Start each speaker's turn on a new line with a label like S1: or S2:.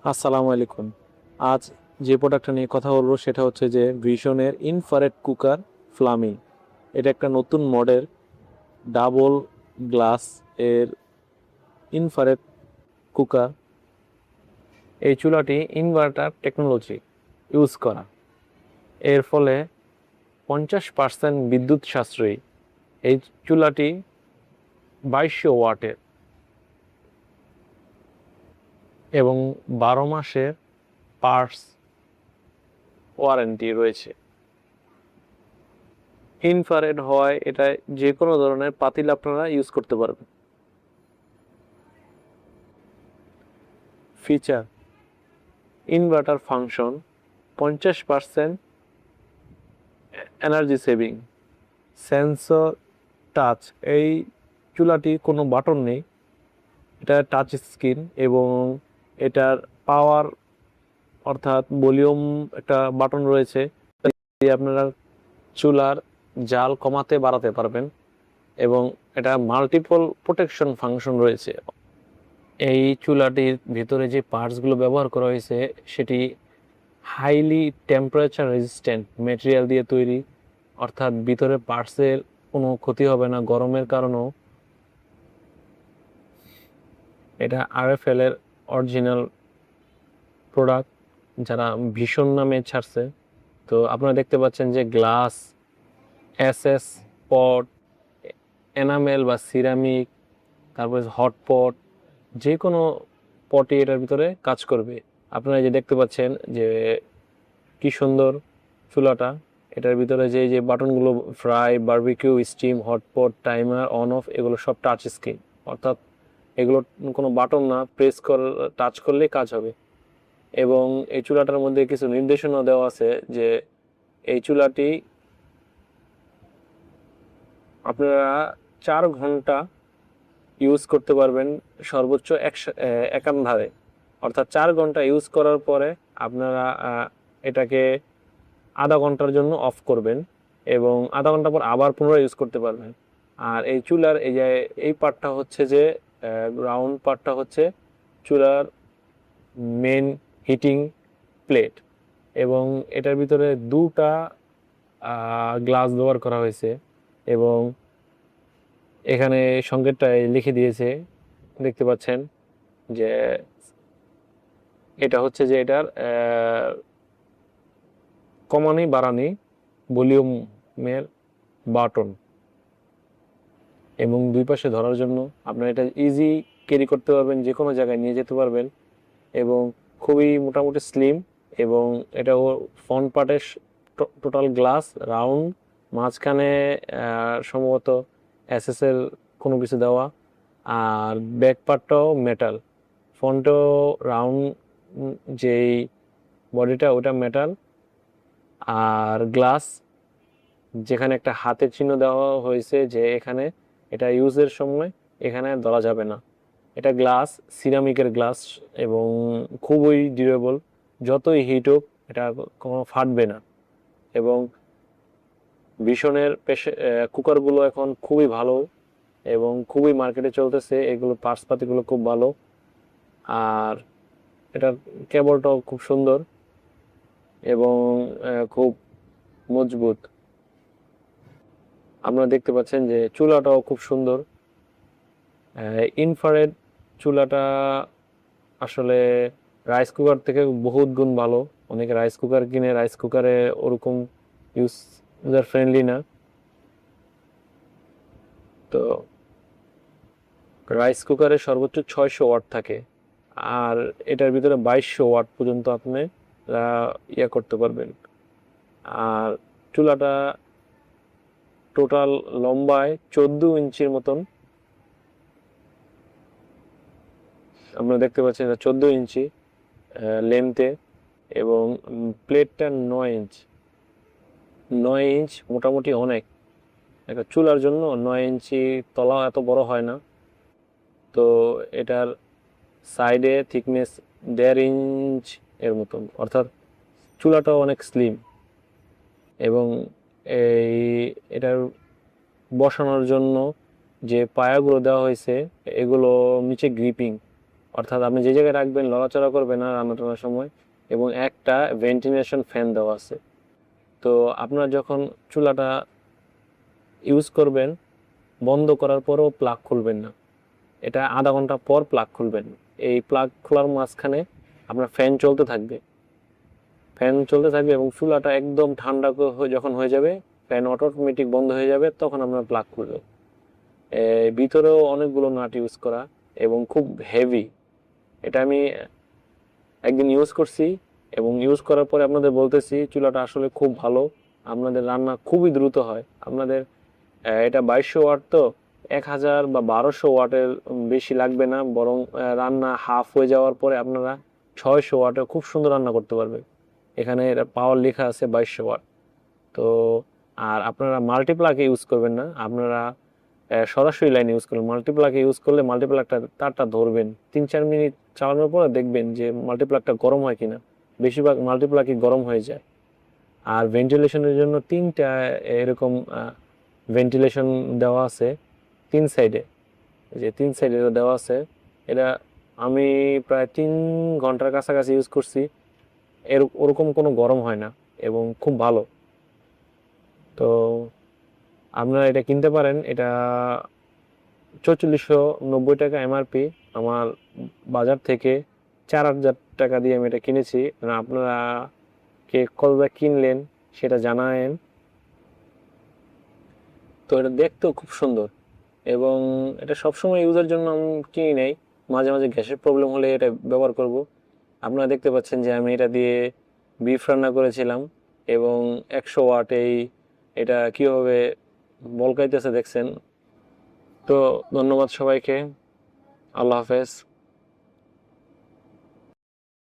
S1: আসসালামু আলাইকুম। আজ যে প্রোডাক্টটা নিয়ে কথা বলবো সেটা হচ্ছে যে ভিশনের ইনফ্রারেড কুকার ফ্লামি। এটা একটা নতুন মডেল, ডাবল গ্লাস এর ইনফ্রারেড কুকার। এই চুলাটি ইনভার্টার টেকনোলজি ইউজ করা, এর ফলে 50% বিদ্যুৎ সাশ্রয়ী। এই চুলাটি 2200 ওয়াটের এবং 12 মাসের পার্টস ওয়ারেন্টি রয়েছে। ইনফ্রারেড হয় এটা যে কোনো ধরনের পাতিল আপনারা ইউজ করতে পারবেন। Feature: inverter function, 50% energy saving, sensor touch. এই চুলাটি কোনো বাটন নেই, এটা টাচ স্ক্রিন এবং এটার পাওয়ার অর্থাৎ ভলিউম একটা বাটন রয়েছে, দিয়ে আপনারা চুলার জাল কমাতে বাড়াতে পারবেন এবং এটা মাল্টিপল প্রোটেকশন ফাংশন রয়েছে। এই চুলাটির ভিতরে যে পার্টসগুলো ব্যবহার করা হয়েছে সেটি হাইলি টেম্পারেচার রেজিস্ট্যান্ট মেটেরিয়াল দিয়ে তৈরি, অর্থাৎ ভিতরে পার্টসের কোনো ক্ষতি হবে না গরমের কারণেও। এটা আরএফএল এর অরিজিনাল প্রোডাক্ট, যারা ভীষণ নামে ছাড়ছে। তো আপনারা দেখতে পাচ্ছেন যে গ্লাস, এসএস পট, এনামেল বা সিরামিক, তারপরে হটপট, যে কোনো পটই এটার ভিতরে কাজ করবে। আপনারা যে দেখতে পাচ্ছেন যে কি সুন্দর চুলাটা, এটার ভিতরে যে যে বাটনগুলো, fry, barbecue, steam, hotpot, timer, on off, এগুলো সব টাচ স্ক্রিন, অর্থাৎ এগুলো কোনো বাটন না, প্রেস কর টাচ করলেই কাজ হবে। এবং এই চুলাটার মধ্যে কিছু নির্দেশনা দেওয়া আছে যে এই চুলাটি আপনারা 4 ঘন্টা ইউজ করতে পারবেন সর্বোচ্চ একাধারে, অর্থাৎ 4 ঘন্টা ইউজ করার পরে আপনারা এটাকে আধা ঘন্টার জন্য অফ করবেন এবং আধা ঘন্টা পর আবার পুনরায় ইউজ করতে পারবেন। আর এই চুলার এই যে এই পার্টটা হচ্ছে যে রাউন্ড পার্টটা হচ্ছে চুলার মেন হিটিং প্লেট এবং এটার ভিতরে দুটা গ্লাস ব্যবহার করা হয়েছে এবং এখানে সংকেতটায় লিখে দিয়েছে, দেখতে পাচ্ছেন যে এটা হচ্ছে যে এটার কমানি বাড়ানি ভলিউমের বাটন এবং দুই পাশে ধরার জন্য আপনারা এটা ইজি ক্যারি করতে পারবেন, যে কোনো জায়গায় নিয়ে যেতে পারবেন এবং খুবই মোটামুটি স্লিম। এবং এটা ফ্রন্ট পার্টের টোটাল গ্লাস রাউন্ড, মাঝখানে সম্ভবত এসএস এর কোনো কিছু দেওয়া, আর ব্যাক পার্টটাও মেটাল, ফ্রন্টও রাউন্ড, যেই বডিটা ওটা মেটাল, আর গ্লাস যেখানে একটা হাতের চিহ্ন দেওয়া হয়েছে যে এখানে এটা ইউজের সময় এখানে ধরা যাবে না। এটা গ্লাস, সিরামিকের গ্লাস এবং খুবই ডিউরেবল, যতই হিট হোক এটা কোনো ফাটবে না। এবং ভীষণের কুকারগুলো এখন খুবই ভালো এবং খুবই মার্কেটে চলতেছে, এগুলো পার্টসপাতিগুলো খুব ভালো। আর এটার কেবলটাও খুব সুন্দর এবং খুব মজবুত। আপনারা দেখতে পাচ্ছেন যে চুলাটাও খুব সুন্দর। ইনফ্রারেড চুলাটা আসলে রাইস কুকার থেকে বহুত গুণ ভালো। অনেকে রাইস কুকার কিনে, রাইস কুকারে ওরকম ইউজার ফ্রেন্ডলি না। তো রাইস কুকারে সর্বোচ্চ 600 ওয়াট থাকে, আর এটার ভিতরে 2200 ওয়াট পর্যন্ত আপনি ইয়ে করতে পারবেন। আর চুলাটা টোটাল লম্বায় 14 ইঞ্চির মতন, আপনারা দেখতে পাচ্ছেন 14 ইঞ্চি লেন্থে এবং প্লেটটা 9 ইঞ্চ। 9 ইঞ্চ মোটামুটি অনেক, একটা চুলার জন্য 9 ইঞ্চি তলা এত বড় হয় না। তো এটার সাইডে থিকনেস 1.5 ইঞ্চ এর মতন, অর্থাৎ চুলাটাও অনেক স্লিম। এবং এই এটার বসানোর জন্য যে পায়াগুলো দেওয়া হয়েছে এগুলো নিচে গ্রিপিং, অর্থাৎ আপনি যে জায়গায় রাখবেন লড়াচড়া করবে না রান্না টান্নার সময়। এবং একটা ভেন্টিলেশন ফ্যান দেওয়া আছে। তো আপনারা যখন চুলাটা ইউজ করবেন, বন্ধ করার পরও প্লাগ খুলবেন না, এটা আধা ঘন্টা পর প্লাগ খুলবেন। এই প্লাগ খোলার মাঝখানে আপনার ফ্যান চলতে থাকবে, এবং চুলাটা একদম ঠান্ডা যখন হয়ে যাবে, ফ্যান অটোমেটিক বন্ধ হয়ে যাবে, তখন আপনার প্লাগ খুলবে। ভিতরেও অনেকগুলো নাট ইউজ করা এবং খুব হেভি। এটা আমি একদিন ইউজ করছি এবং ইউজ করার পরে আপনাদের বলতেছি চুলাটা আসলে খুব ভালো। আপনাদের রান্না খুবই দ্রুত হয়। আপনাদের এটা 2200 ওয়াট, তো 1000 বা 1200 ওয়াটের বেশি লাগবে না, বরং রান্না হাফ হয়ে যাওয়ার পরে আপনারা 600 ওয়াটে খুব সুন্দর রান্না করতে পারবেন। এখানে এটা পাওয়ার লেখা আছে 2200 ওয়াট। তো আর আপনারা মাল্টিপ্লাকে ইউজ করবেন না, আপনারা সরাসরি লাইন ইউজ করবেন। মাল্টিপ্লাকে ইউজ করলে মাল্টিপ্লাকটা তারটা ধরবেন, 3-4 মিনিট চালানোর পরে দেখবেন যে মাল্টিপ্লাকটা গরম হয় কিনা। বেশিরভাগ মাল্টিপ্লাকই গরম হয়ে যায়। আর ভেন্টিলেশনের জন্য 3টা এরকম ভেন্টিলেশন দেওয়া আছে 3 সাইডে, যে 3 সাইডে দেওয়া আছে। এটা আমি প্রায় 3 ঘন্টার কাছাকাছি ইউজ করছি, ওরকম কোনো গরম হয় না এবং খুব ভালো। তো আপনারা এটা কিনতে পারেন। এটা 4490 টাকা এমআরপি। আমার বাজার থেকে 4000 টাকা দিয়ে আমি এটা কিনেছি। আপনারা কে কতটা কিনলেন সেটা জানায়েন। তো এটা দেখতেও খুব সুন্দর এবং এটা সবসময় ইউজের জন্য আমি কিনি নাই, মাঝে মাঝে গ্যাসের প্রবলেম হলে এটা ব্যবহার করব। আপনারা দেখতে পাচ্ছেন যে আমি এটা দিয়ে বিফ রান্না করেছিলাম এবং 100 ওয়াটেই এটা কীভাবে বলকাইতেছে দেখছেন। তো ধন্যবাদ সবাইকে, আল্লাহ হাফেজ।